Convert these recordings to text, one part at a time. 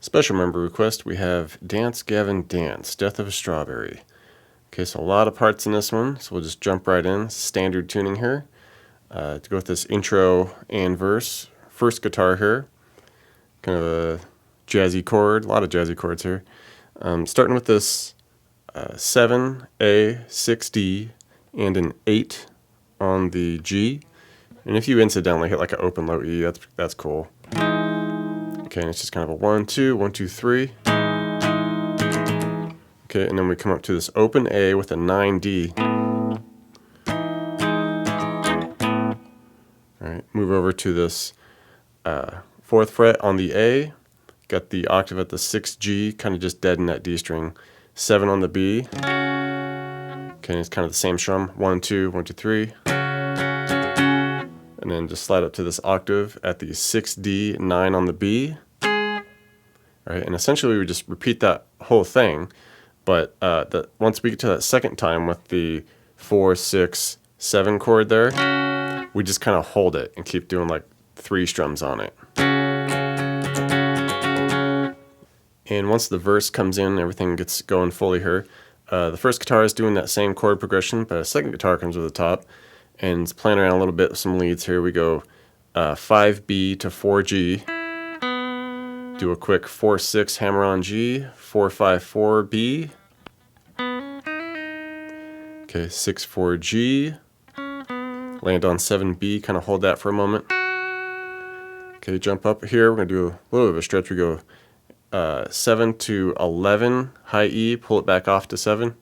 Special member request, we have Dance Gavin Dance, Death of a Strawberry. Okay, so a lot of parts in this one, so we'll just jump right in. Standard tuning here. To go with this intro and verse. First guitar here, kind of a jazzy chord, a lot of jazzy chords here. Starting with this 7, A, 6D, and an 8 on the G. And if you incidentally hit like an open low E, that's cool. Okay, and it's just kind of a 1, 2, 1, 2, 3. Okay, and then we come up to this open A with a 9D. Alright, move over to this 4th fret on the A. Got the octave at the 6G, kind of just dead in that D string. 7 on the B. Okay, it's kind of the same strum. 1, 2, 1, 2, 3. And then just slide up to this octave at the 6D, 9 on the B. Alright, and essentially we would just repeat that whole thing, but once we get to that second time with the 4, 6, 7 chord there, we just kind of hold it and keep doing like 3 strums on it. And once the verse comes in, everything gets going fully here. The first guitar is doing that same chord progression, but a second guitar comes with the top. And it's playing around a little bit with some leads here. We go 5B to 4G. Do a quick 4-6 hammer on G. 4-5-4B. Okay, 6-4G. Land on 7B. Kind of hold that for a moment. Okay, jump up here. We're going to do a little bit of a stretch. We go 7 to 11 high E. Pull it back off to 7.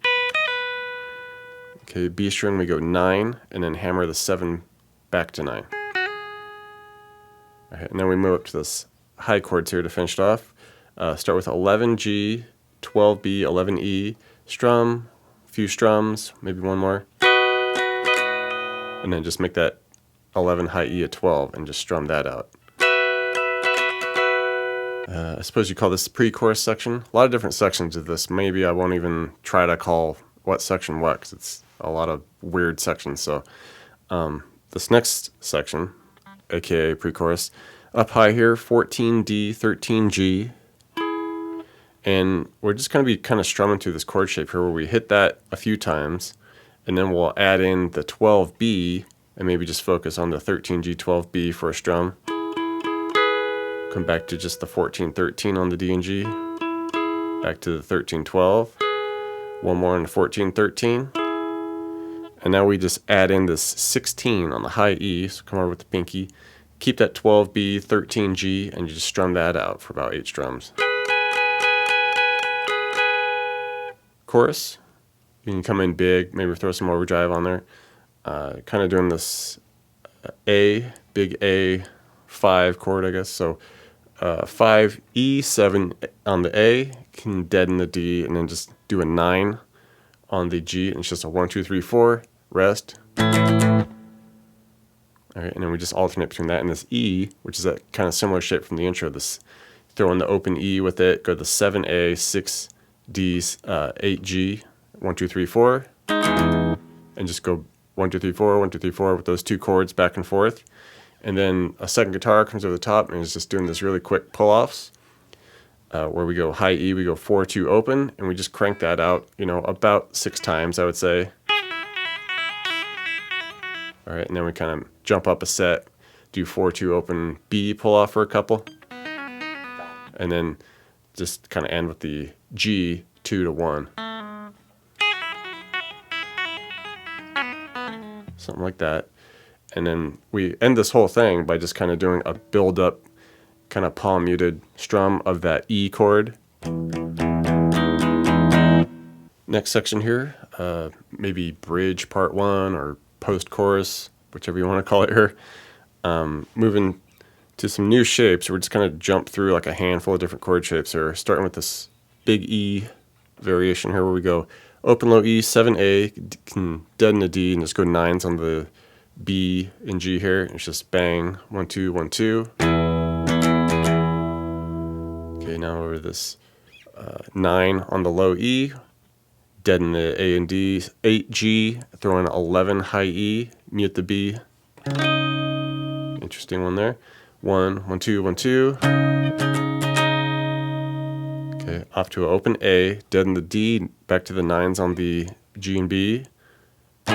Okay, B string, we go 9, and then hammer the 7 back to 9. Alright, and then we move up to this high chords here to finish it off. Start with 11G, 12B, 11E, strum, a few strums, maybe one more. And then just make that 11 high E a 12 and just strum that out. I suppose you call this the pre-chorus section. A lot of different sections of this. Maybe I won't even try to call what section what, because it's a lot of weird sections. So this next section, aka pre-chorus, up high here, 14D, 13G, and we're just going to be kind of strumming through this chord shape here where we hit that a few times, and then we'll add in the 12B and maybe just focus on the 13G, 12B for a strum. Come back to just the 14, 13 on the D and G, back to the 13, 12, one more on the 14, 13. And now we just add in this 16 on the high E, so come over with the pinky, keep that 12B, 13G, and you just strum that out for about 8 strums. Chorus, you can come in big, maybe throw some overdrive on there. Kind of doing this A, big A, 5 chord, I guess. So 5, E, 7 on the A, can deaden the D, and then just do a 9 on the G, and it's just a 1, 2, 3, 4, rest. Alright, and then we just alternate between that and this E, which is a kind of similar shape from the intro. This, throw in the open E with it, go to the 7A, 6D, 8G, 1, 2, 3, 4, and just go 1, 2, 3, 4, 1, 2, 3, 4 with those 2 chords back and forth. And then a second guitar comes over the top and is just doing this really quick pull-offs. Where we go high E, we go 4, 2 open, and we just crank that out, about 6 times, I would say. Alright, and then we kind of jump up a set, do 4, 2 open B, pull off for a couple, and then just kind of end with the G, 2 to 1. Something like that. And then we end this whole thing by just kind of doing a build-up, kind of palm muted strum of that E chord. Next section here, maybe bridge part 1 or post-chorus, whichever you want to call it here. Moving to some new shapes. We're just kind of jump through like a handful of different chord shapes here, starting with this big E variation here where we go open low E, 7A, can deaden the D, and just go 9s on the B and G here. It's just bang, 1, 2, 1, 2. Okay, now over this 9 on the low E, deaden the A and D, 8G, throw in 11 high E, mute the B. Interesting one there. 1, 1, 2, 1, 2. Okay, off to an open A, dead in the D, back to the 9s on the G and B. Okay,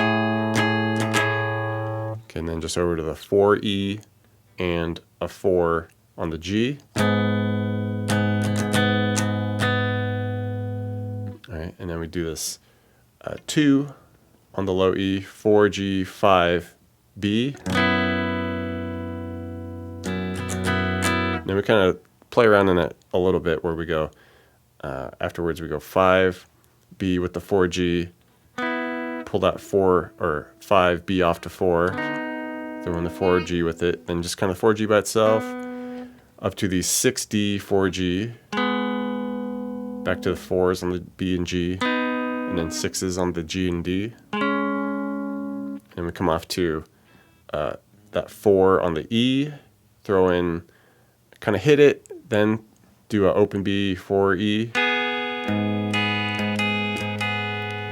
and then just over to the 4E and a 4 on the G. All right, and then we do this 2 on the low E, 4G, 5, B. Then we kind of play around in it a little bit where we go, afterwards we go 5, B with the 4G, pull that 4 or 5 B off to 4, throw in the 4G with it, then just kind of 4G by itself, up to the 6D 4G, back to the 4s on the B and G, and then 6s on the G and D. And we come off to that 4 on the E, throw in, kind of hit it, then do an open B, 4E,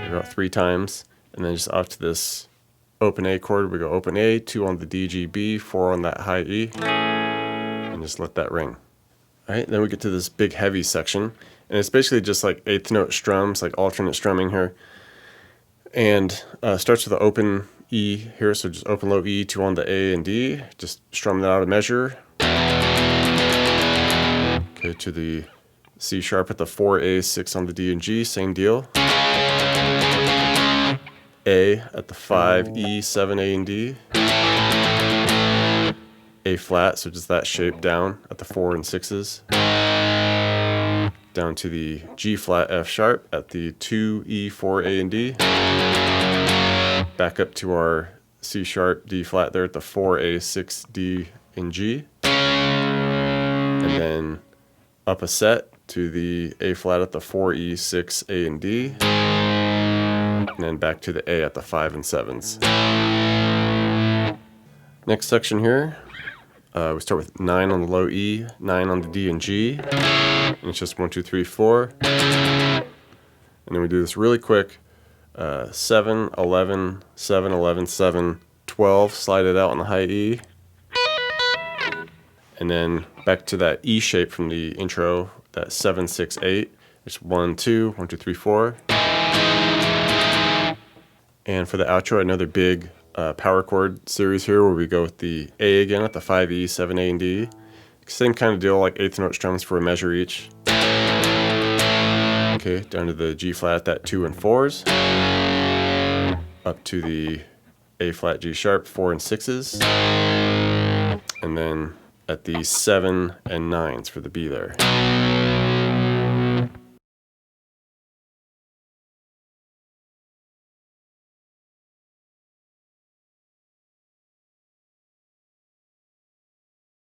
about 3 times, and then just off to this open A chord. We go open A, 2 on the D, G, B, 4 on that high E, and just let that ring. All right, then we get to this big heavy section, and it's basically just like 8th note strums, like alternate strumming here, and starts with the open E here, so just open low E, 2 on the A and D, just strum that out of measure. Okay, to the C sharp at the 4A, 6 on the D and G, same deal. A at the 5, E, 7, A and D. A flat, so just that shape down at the 4 and 6s. Down to the G flat, F sharp at the 2, E, 4, A and D. Back up to our C sharp, D flat there at the 4, A, 6, D and G. And then up a set to the A flat at the 4, E, 6, A and D. And then back to the A at the 5 and 7s. Next section here, we start with 9 on the low E, 9 on the D and G, and it's just 1, 2, 3, 4. And then we do this really quick, 7, 11, 7, 11, 7, 12, slide it out on the high E, and then back to that E shape from the intro, that 7, 6, 8. It's 1, 2, 1, 2, 3, 4. And for the outro, another big power chord series here where we go with the A again at the 5E, 7, A and D. Same kind of deal, like 8th note strums for a measure each. Okay, down to the G flat, that 2 and 4s. Up to the A flat, G sharp, 4 and 6s. And then at the 7 and 9s for the B there.